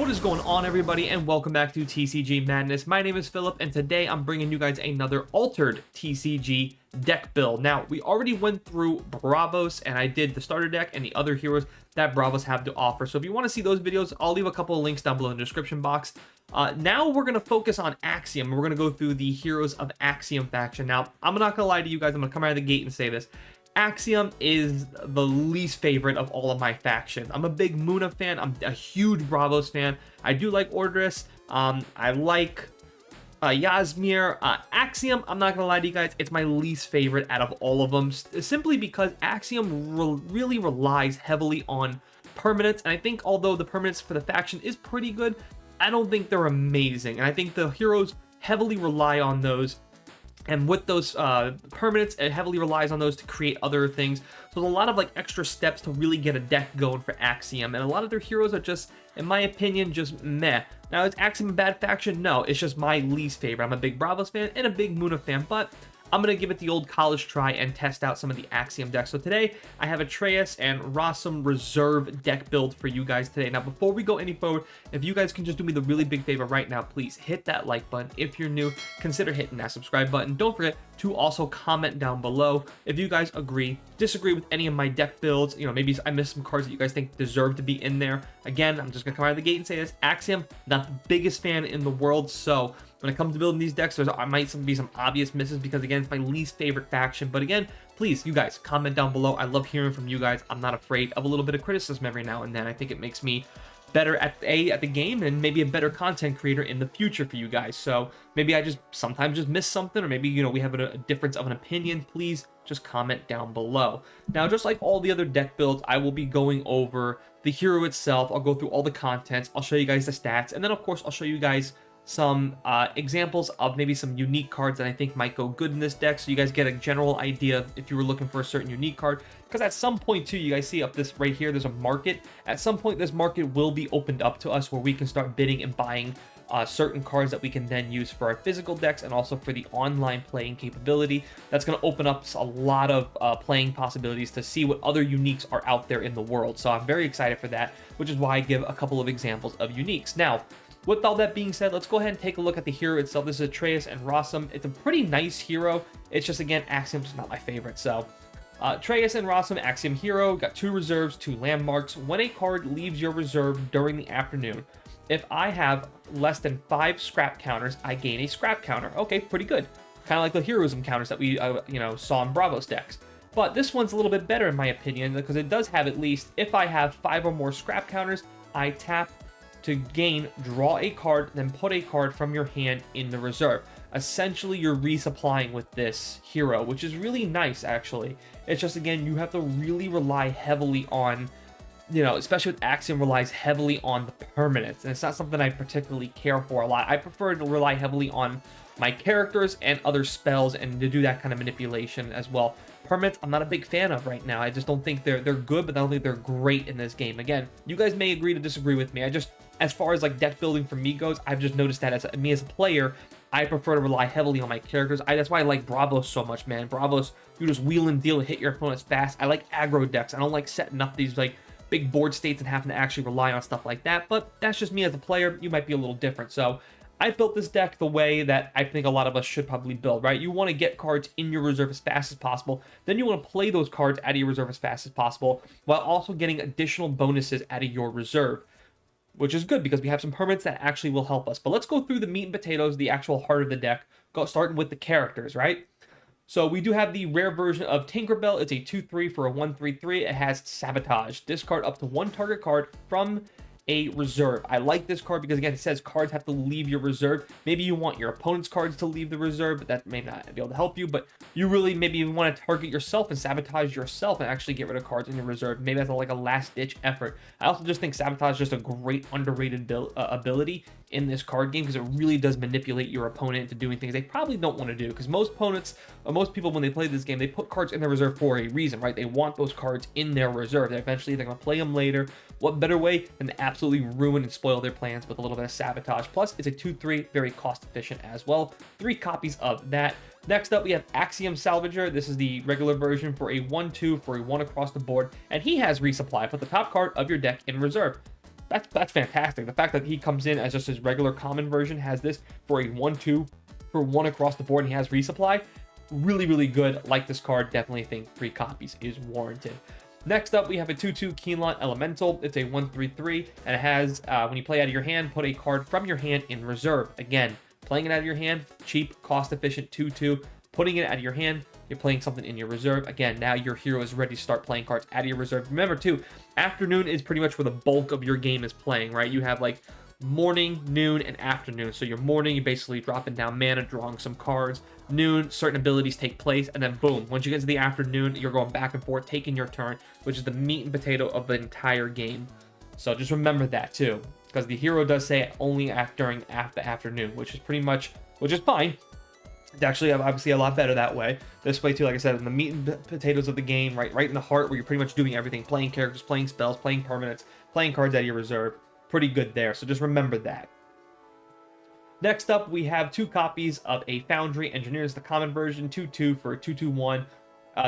What is going on, everybody, and welcome back to TCG Madness. My name is Philip, and today I'm bringing you guys another altered TCG deck build. Now, we already went through Bravos, and I did the starter deck and the other heroes that Bravos have to offer. So if you want to see those videos, I'll leave a couple of links down below in the description box. Now we're going to focus on Axiom. We're going to go through the heroes of Axiom faction. Now, I'm not going to lie to you guys. I'm going to come out of the gate and say this. Axiom is the least favorite of all of my factions. I'm a big Muna fan. I'm a huge Bravos fan. I do like Ordris. I like Yasmir. Axiom, I'm not going to lie to you guys, it's my least favorite out of all of them, simply because Axiom really relies heavily on permanents. And I think although the permanents for the faction is pretty good, I don't think they're amazing. And I think the heroes heavily rely on those. And with those permanents, it heavily relies on those to create other things. So there's a lot of like extra steps to really get a deck going for Axiom. And a lot of their heroes are just, in my opinion, just meh. Now, is Axiom a bad faction? No, it's just my least favorite. I'm a big Bravos fan and a big Muna fan, but I'm going to give it the old college try and test out some of the Axiom decks. So today, I have a Treyst and Rossum reserve deck build for you guys today. Now, before we go any forward, if you guys can just do me the really big favor right now, please hit that like button. If you're new, consider hitting that subscribe button. Don't forget to also comment down below if you guys agree, disagree with any of my deck builds. You know, maybe I missed some cards that you guys think deserve to be in there. Again, I'm just going to come out of the gate and say this. Axiom, not the biggest fan in the world, so when it comes to building these decks, I might be some obvious misses because, again, it's my least favorite faction. But again, please, you guys, comment down below. I love hearing from you guys. I'm not afraid of a little bit of criticism every now and then. I think it makes me better at the game and maybe a better content creator in the future for you guys. So maybe I just sometimes miss something, or maybe, you know, we have a difference of an opinion. Please just comment down below. Now, just like all the other deck builds, I will be going over the hero itself. I'll go through all the contents. I'll show you guys the stats. And then, of course, I'll show you guys some examples of maybe some unique cards that I think might go good in this deck, so you guys get a general idea if you were looking for a certain unique card. Because at some point too, you guys see up this right here, there's a market. At some point, this market will be opened up to us where we can start bidding and buying certain cards that we can then use for our physical decks and also for the online playing capability. That's going to open up a lot of playing possibilities to see what other uniques are out there in the world. So I'm very excited for that, which is why I give a couple of examples of uniques. Now, with all that being said, let's go ahead and take a look at the hero itself. This is a Treyst and Rossum. It's a pretty nice hero. It's just, again, Axiom's not my favorite. So, Treyst and Rossum, Axiom hero, got 2 reserves, 2 landmarks. When a card leaves your reserve during the afternoon, if I have less than 5 scrap counters, I gain a scrap counter. Okay, pretty good. Kind of like the heroism counters that we, saw in Bravos decks. But this one's a little bit better in my opinion, because it does have at least, if I have 5 or more scrap counters, I tap to gain, draw a card, then put a card from your hand in the reserve. Essentially, you're resupplying with this hero, which is really nice, actually. It's just, again, you have to really rely heavily on, you know, especially with Axiom, relies heavily on the permanents, and it's not something I particularly care for a lot. I prefer to rely heavily on my characters and other spells and to do that kind of manipulation as well. Permanents, I'm not a big fan of right now. I just don't think they're good, but I don't think they're great in this game. Again, you guys may agree to disagree with me. As far as like deck building for me goes, I've just noticed that as a player, I prefer to rely heavily on my characters. That's why I like Bravos so much, man. Bravos, you just wheel and deal, hit your opponents fast. I like aggro decks. I don't like setting up these like big board states and having to actually rely on stuff like that. But that's just me as a player. You might be a little different. So I built this deck the way that I think a lot of us should probably build, right? You want to get cards in your reserve as fast as possible. Then you want to play those cards out of your reserve as fast as possible, while also getting additional bonuses out of your reserve, which is good because we have some permanents that actually will help us. But let's go through the meat and potatoes, the actual heart of the deck, starting with the characters, right? So we do have the rare version of Tinkerbell. It's a 2/3 for a 1/3/3. It has Sabotage. Discard up to 1 target card from a reserve. I like this card because, again, it says cards have to leave your reserve. Maybe you want your opponent's cards to leave the reserve, but that may not be able to help you. But you really maybe even want to target yourself and sabotage yourself and actually get rid of cards in your reserve. Maybe that's like a last-ditch effort. I also just think Sabotage is just a great underrated ability in this card game because it really does manipulate your opponent into doing things they probably don't want to do. Because most opponents, or most people when they play this game, they put cards in their reserve for a reason, right? They want those cards in their reserve. Eventually they're going to play them later. What better way than to absolutely ruin and spoil their plans with a little bit of Sabotage? Plus, it's a 2/3, very cost efficient as well. 3 copies of that. Next up, we have Axiom Salvager. This is the regular version for a 1/2 for a 1 across the board, and he has resupply. Put the top card of your deck in reserve. that's fantastic. The fact that he comes in as just his regular common version, has this for a 1/2 for 1 across the board, and he has resupply. Really, really good. Like this card. Definitely think 3 copies is warranted. Next up, we have a 2/2 Keenlot Elemental. It's a 1/3/3, and it has, when you play out of your hand, put a card from your hand in reserve. Again, playing it out of your hand, cheap, cost-efficient 2/2. Putting it out of your hand, you're playing something in your reserve. Again, now your hero is ready to start playing cards out of your reserve. Remember, too, afternoon is pretty much where the bulk of your game is playing, right? You have, like, morning, noon, and afternoon. So your morning, you're basically dropping down mana, drawing some cards. Noon, certain abilities take place, and then boom, once you get to the afternoon, you're going back and forth, taking your turn, which is the meat and potato of the entire game. So just remember that too, because the hero does say it only during the afternoon, which is fine. It's actually obviously a lot better that way. This way too, like I said, in the meat and potatoes of the game, right in the heart, where you're pretty much doing everything, playing characters, playing spells, playing permanents, playing cards out of your reserve. Pretty good there, so just remember that. Next up, we have 2 copies of a Foundry Engineers, the common version, 2/2 for a 2/2/1.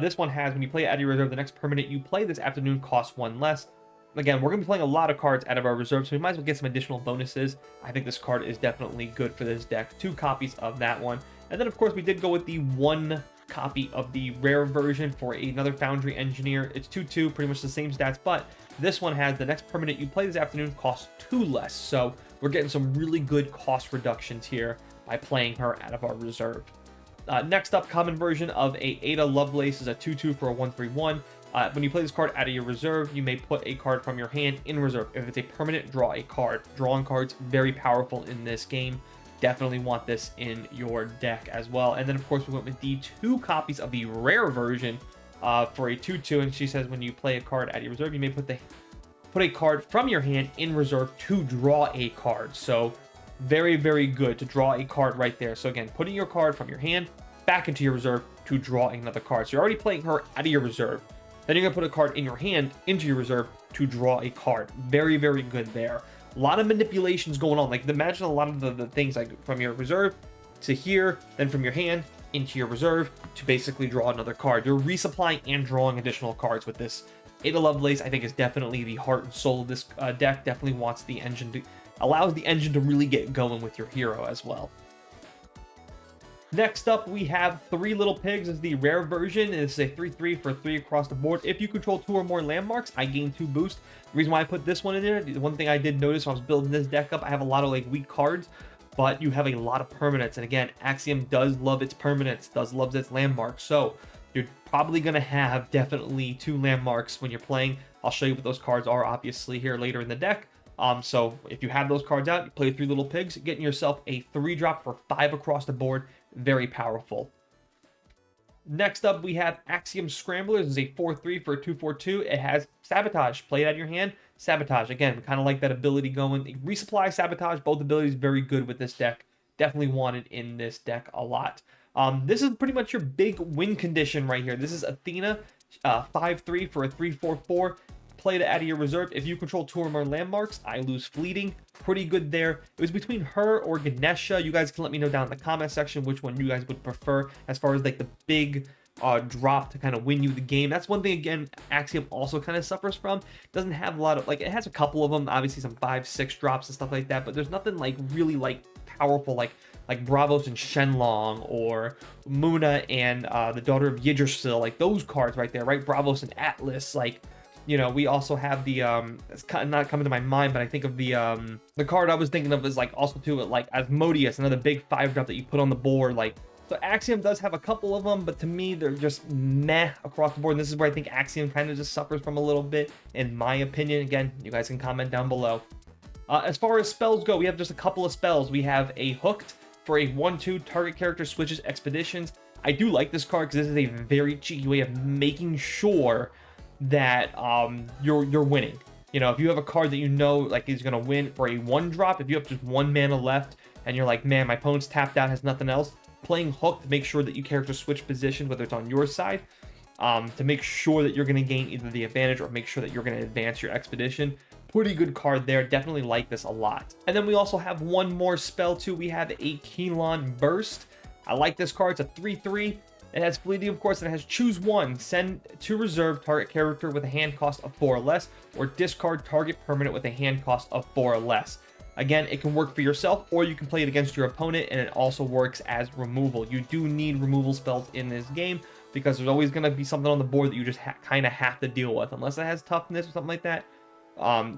This one has, when you play it out of your reserve, the next permanent you play this afternoon costs 1 less. Again, we're going to be playing a lot of cards out of our reserve, so we might as well get some additional bonuses. I think this card is definitely good for this deck. 2 copies of that one. And then, of course, we did go with the 1 copy of the rare version for another Foundry Engineer. It's 2/2, pretty much the same stats, but this one has the next permanent you play this afternoon costs 2 less. So we're getting some really good cost reductions here by playing her out of our reserve. Next up, common version of a Ada Lovelace is a 2/2 for a 1/3/1. When you play this card out of your reserve, you may put a card from your hand in reserve. If it's a permanent, draw a card. Drawing cards, very powerful in this game. Definitely want this in your deck as well. And then, of course, we went with the 2 copies of the rare version for a 2/2. And she says when you play a card out of your reserve, you may put a card from your hand in reserve to draw a card. So very, very good to draw a card right there. So again, putting your card from your hand back into your reserve to draw another card. So you're already playing her out of your reserve. Then you're going to put a card in your hand into your reserve to draw a card. Very, very good there. A lot of manipulations going on. Like, imagine a lot of the things, like from your reserve to here, then from your hand into your reserve to basically draw another card. You're resupplying and drawing additional cards with this. Ada Lovelace, I think, is definitely the heart and soul of this deck. Definitely wants the engine to, allows the engine to really get going with your hero as well. Next up, we have 3 Little Pigs as the rare version. It's a 3/3 for 3 across the board. If you control 2 or more landmarks, I gain 2 boost. The reason why I put this one in there, the one thing I did notice when I was building this deck up, I have a lot of like weak cards, but you have a lot of permanents. And again, Axiom does love its permanents, does love its landmarks. So you're probably going to have definitely 2 landmarks when you're playing. I'll show you what those cards are obviously here later in the deck. So if you have those cards out, you play 3 Little Pigs, getting yourself a 3-drop for 5 across the board. Very powerful. Next up, we have Axiom Scramblers. This is a 4/3 for a 2/4/2. It has Sabotage. Play it out of your hand. Sabotage. Again, kind of like that ability going. Resupply, Sabotage. Both abilities very good with this deck. Definitely wanted in this deck a lot. This is pretty much your big win condition right here. This is Athena, 5/3 for a 3/4/4. Play it out of your reserve. If you control 2 or more landmarks, I lose fleeting. Pretty good there. It was between her or Ganesha. You guys can let me know down in the comment section which one you guys would prefer as far as like the big drop to kind of win you the game. That's one thing, again, Axiom also kind of suffers from. It doesn't have a lot of, like, it has a couple of them, obviously some 5-6 drops and stuff like that, but there's nothing like really like powerful like Bravos and Shenlong or Muna and the Daughter of Yggdrasil, like those cards right there, right? Bravos and Atlas, like, you know, we also have the, it's not coming to my mind, but I think of the card I was thinking of is like also too, like Asmodeus, another big 5-drop that you put on the board. Like, so Axiom does have a couple of them, but to me, they're just meh across the board. And this is where I think Axiom kind of just suffers from a little bit, in my opinion. Again, you guys can comment down below. As far as spells go, we have just a couple of spells. We have a Hooked for a 1/2 target character switches expeditions. I do like this card because this is a very cheeky way of making sure that you're winning. You know, if you have a card that you know like is gonna win for a 1-drop, if you have just 1 mana left and you're like, man, my opponent's tapped out, has nothing else, playing Hook to make sure that you character switch positions, whether it's on your side, to make sure that you're gonna gain either the advantage or make sure that you're gonna advance your expedition. Pretty good card there. Definitely like this a lot. And then we also have one more spell too. We have a Keenlot Burst. I like this card. It's a 3/3. It has fleeting, of course, and it has choose one, send to reserve target character with a hand cost of 4 or less, or discard target permanent with a hand cost of 4 or less. Again, it can work for yourself, or you can play it against your opponent, and it also works as removal. You do need removal spells in this game, because there's always going to be something on the board that you just kind of have to deal with. Unless it has toughness or something like that,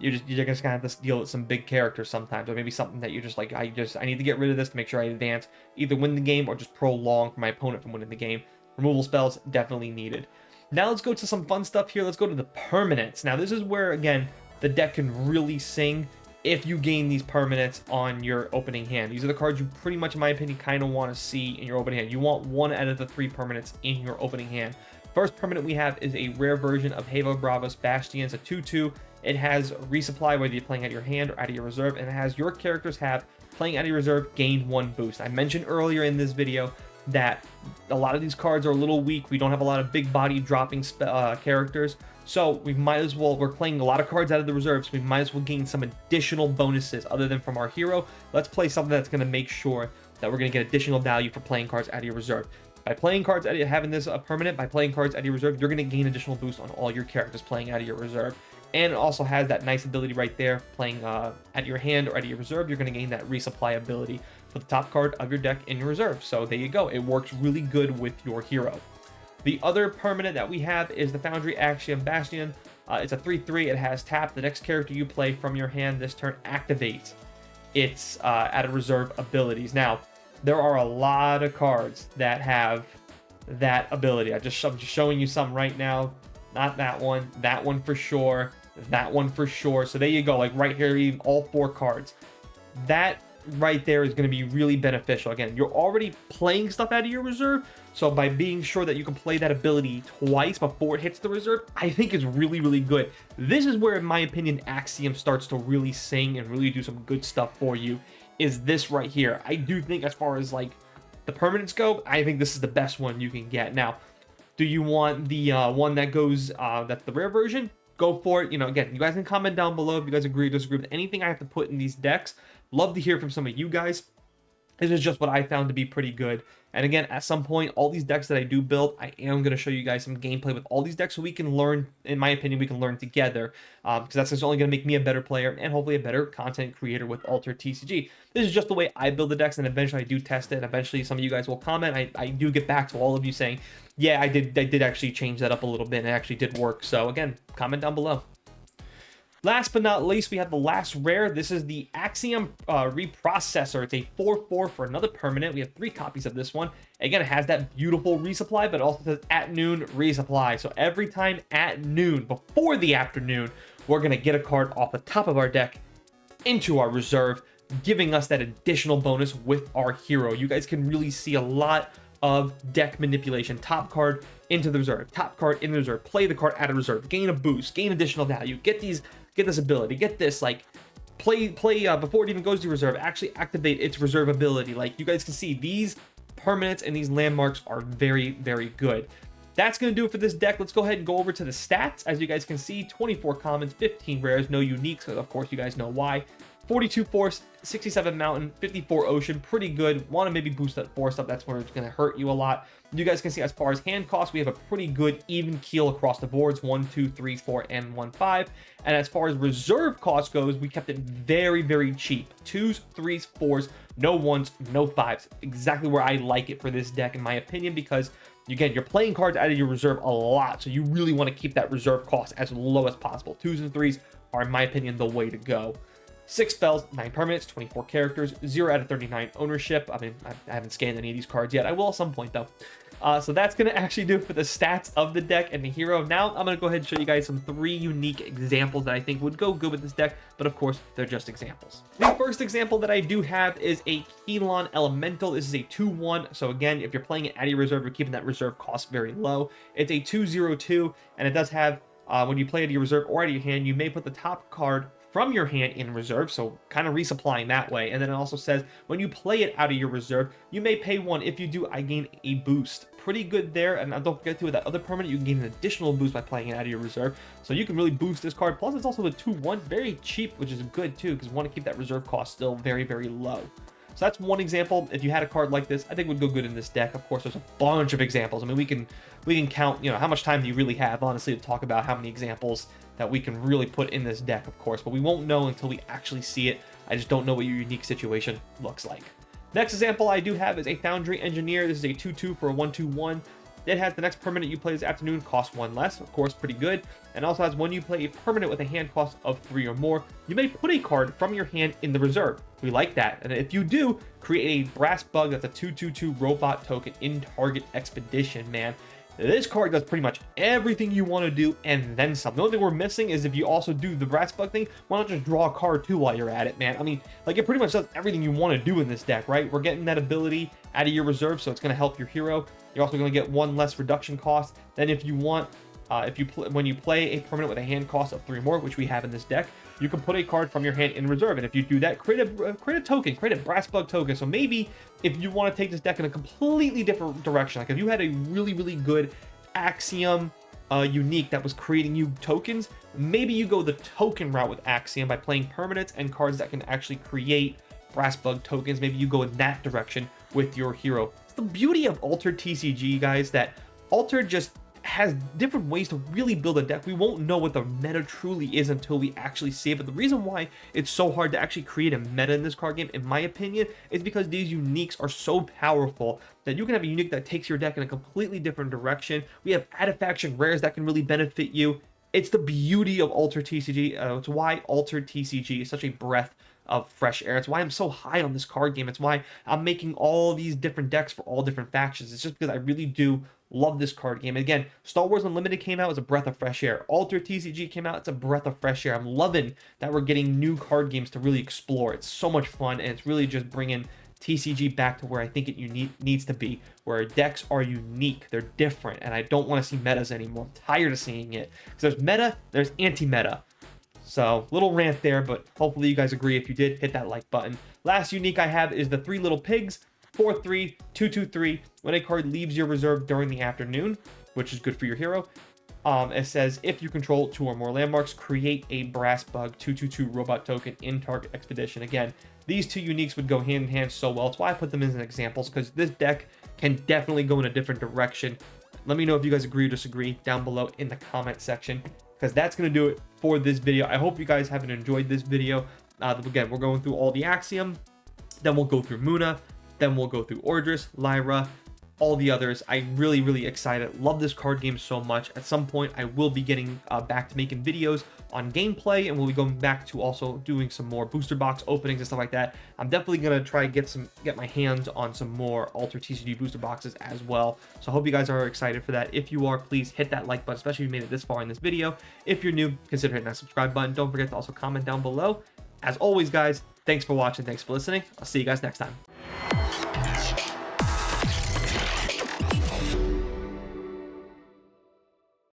you're just going to have to deal with some big characters sometimes, or maybe something that you're just like, I need to get rid of this to make sure I advance, either win the game or just prolong for my opponent from winning the game. Removal spells definitely needed. Now let's go to some fun stuff here. Let's go to the permanents. Now this is where, again, the deck can really sing if you gain these permanents on your opening hand. These are the cards you pretty much, in my opinion, kind of want to see in your opening hand. You want 1 out of the 3 permanents in your opening hand. First permanent we have is a rare version of Heva Bravos Bastion. It's a 2/2. It has resupply whether you're playing out of your hand or out of your reserve, and it has your characters have playing out of your reserve gain 1 boost. I mentioned earlier in this video that a lot of these cards are a little weak. We don't have a lot of big body dropping characters, so we might as well, we're playing a lot of cards out of the reserves, so we might as well gain some additional bonuses other than from our hero. Let's play something that's going to make sure that we're going to get additional value for playing cards out of your reserve. By playing cards out of, having this permanent, by playing cards out of your reserve, you're going to gain additional boost on all your characters playing out of your reserve. And it also has that nice ability right there, playing out of your hand or out of your reserve, you're going to gain that resupply ability for the top card of your deck in your reserve. So there you go. It works really good with your hero. The other permanent that we have is the Foundry Axiom Bastion. It's a 3/3. It has tap. The next character you play from your hand this turn activates its out of reserve abilities. Now, there are a lot of cards that have that ability. I'm just showing you some right now. Not that one for sure, that one for sure. So there you go, like right here, even all 4 cards. That right there is going to be really beneficial. Again, you're already playing stuff out of your reserve, so by being sure that you can play that ability twice before it hits the reserve, I think is really, really good. This is where, in my opinion, Axiom starts to really sing and really do some good stuff for you, is this right here. I do think, as far as like the permanents go, I think this is the best one you can get. Now, do you want the one that goes, that's the rare version? Go for it. You know, again, you guys can comment down below if you guys agree or disagree with anything I have to put in these decks. Love to hear from some of you guys. This is just what I found to be pretty good. And again, at some point, all these decks that I do build, I am going to show you guys some gameplay with all these decks so we can learn, in my opinion, we can learn together. Because that's just only going to make me a better player and hopefully a better content creator with Altered TCG. This is just the way I build the decks, and eventually I do test it. And eventually some of you guys will comment. I do get back to all of you saying, yeah, I did actually change that up a little bit and it actually did work. So again, comment down below. Last but not least, we have the last rare. This is the Axiom Reprocessor. It's a 4/4 for another permanent. We have 3 copies of this one. Again, it has that beautiful resupply, but it also says at noon resupply. So every time at noon, before the afternoon, we're going to get a card off the top of our deck into our reserve, giving us that additional bonus with our hero. You guys can really see a lot of deck manipulation. Top card into the reserve, top card in the reserve, play the card out of reserve, gain a boost, gain additional value, get this ability, get this, like play before it even goes to reserve, actually activate its reserve ability. Like, you guys can see these permanents and these landmarks are very, very good. That's going to do it for this deck. Let's go ahead and go over to the stats. As you guys can see, 24 commons, 15 rares, no uniques, so of course you guys know why. 42 force, 67 mountain, 54 ocean, pretty good. Want to maybe boost that force up, that's where it's going to hurt you a lot. You guys can see, as far as hand cost, we have a pretty good even keel across the boards, 1, 2, 3, 4, and 1, 5. And as far as reserve cost goes, we kept it very, very cheap. 2s, 3s, 4s, no 1s, no 5s. Exactly where I like it for this deck, in my opinion, because again, you're playing cards out of your reserve a lot, so you really want to keep that reserve cost as low as possible. 2s and 3s are, in my opinion, the way to go. 6 spells, 9 permanents, 24 characters, 0 out of 39 ownership. I mean, I haven't scanned any of these cards yet. I will at some point, though. So that's going to actually do it for the stats of the deck and the hero. Now, I'm going to go ahead and show you guys some 3 unique examples that I think would go good with this deck, but of course, they're just examples. The first example that I do have is a Kelon Elemental. This is a 2/1, so again, if you're playing it out of your reserve, you're keeping that reserve cost very low. It's a 2/0/2, and it does have, when you play it out of your reserve or out of your hand, you may put the top card from your hand in reserve, so kind of resupplying that way. And then it also says when you play it out of your reserve, you may pay 1. If you do, I gain a boost. Pretty good there. And don't forget to, with that other permanent, you can gain an additional boost by playing it out of your reserve, so you can really boost this card. Plus, it's also a 2/1, very cheap, which is good too, because we want to keep that reserve cost still very, very low. So that's one example. If you had a card like this, I think would go good in this deck. Of course, there's a bunch of examples. I mean, we can count, how much time do you really have, honestly, to talk about how many examples that we can really put in this deck, of course, but we won't know until we actually see it. I just don't know what your unique situation looks like. Next example I do have is a Foundry Engineer. This is a 2/2 for a 1/2/1. It has the next permanent you play this afternoon costs 1 less, of course, pretty good. And also has when you play a permanent with a hand cost of 3 or more, you may put a card from your hand in the reserve. We like that. And if you do, create a Brass Bug that's a 2/2/2 robot token in target expedition, man. This card does pretty much everything you want to do and then some. The only thing we're missing is if you also do the Brass Bug thing, why not just draw a card too while you're at it, man? I mean, like, it pretty much does everything you want to do in this deck, right? We're getting that ability out of your reserve, so it's going to help your hero. You're also going to get 1 less reduction cost. Then if you want, when you play a permanent with a hand cost of 3 or more, which we have in this deck, you can put a card from your hand in reserve. And if you do that, create a token, create a Brass Bug token. So maybe if you want to take this deck in a completely different direction, like if you had a really, really good axiom unique that was creating you tokens, maybe you go the token route with axiom by playing permanents and cards that can actually create Brass Bug tokens. Maybe you go in that direction with your hero. It's the beauty of Altered TCG, guys, that Altered just has different ways to really build a deck. We won't know what the meta truly is until we actually see it. But the reason why it's so hard to actually create a meta in this card game, in my opinion, is because these uniques are so powerful that you can have a unique that takes your deck in a completely different direction. We have Artifaction rares that can really benefit you. It's the beauty of Altered TCG. It's why Altered TCG is such a breath of fresh air. It's why I'm so high on this card game. It's why I'm making all these different decks for all different factions. It's just because I really do love this card game. Again, Star Wars Unlimited came out as a breath of fresh air. Altered TCG came out, it's a breath of fresh air. I'm loving that we're getting new card games to really explore. It's so much fun, and it's really just bringing TCG back to where I think it needs to be, where decks are unique, they're different, and I don't want to see metas anymore. I'm tired of seeing it. Because there's meta, there's anti-meta. So, little rant there, but hopefully you guys agree. If you did, hit that like button. Last unique I have is the 3 Little Pigs. 4/3, 2/2/3. When a card leaves your reserve during the afternoon, which is good for your hero, it says if you control 2 or more landmarks, create a Brass Bug 2/2/2 robot token in target expedition. Again, these 2 uniques would go hand in hand so well. That's why I put them as examples, because this deck can definitely go in a different direction. Let me know if you guys agree or disagree down below in the comment section, because that's going to do it for this video. I hope you guys have enjoyed this video. Again, we're going through all the Axiom, then we'll go through Muna, then we'll go through Ordris, Lyra, all the others. I'm really, really excited. Love this card game so much. At some point, I will be getting back to making videos on gameplay, and we'll be going back to also doing some more booster box openings and stuff like that. I'm definitely gonna try to get my hands on some more Altered TCG booster boxes as well. So I hope you guys are excited for that. If you are, please hit that like button, especially if you made it this far in this video. If you're new, consider hitting that subscribe button. Don't forget to also comment down below. As always, guys, thanks for watching. Thanks for listening. I'll see you guys next time.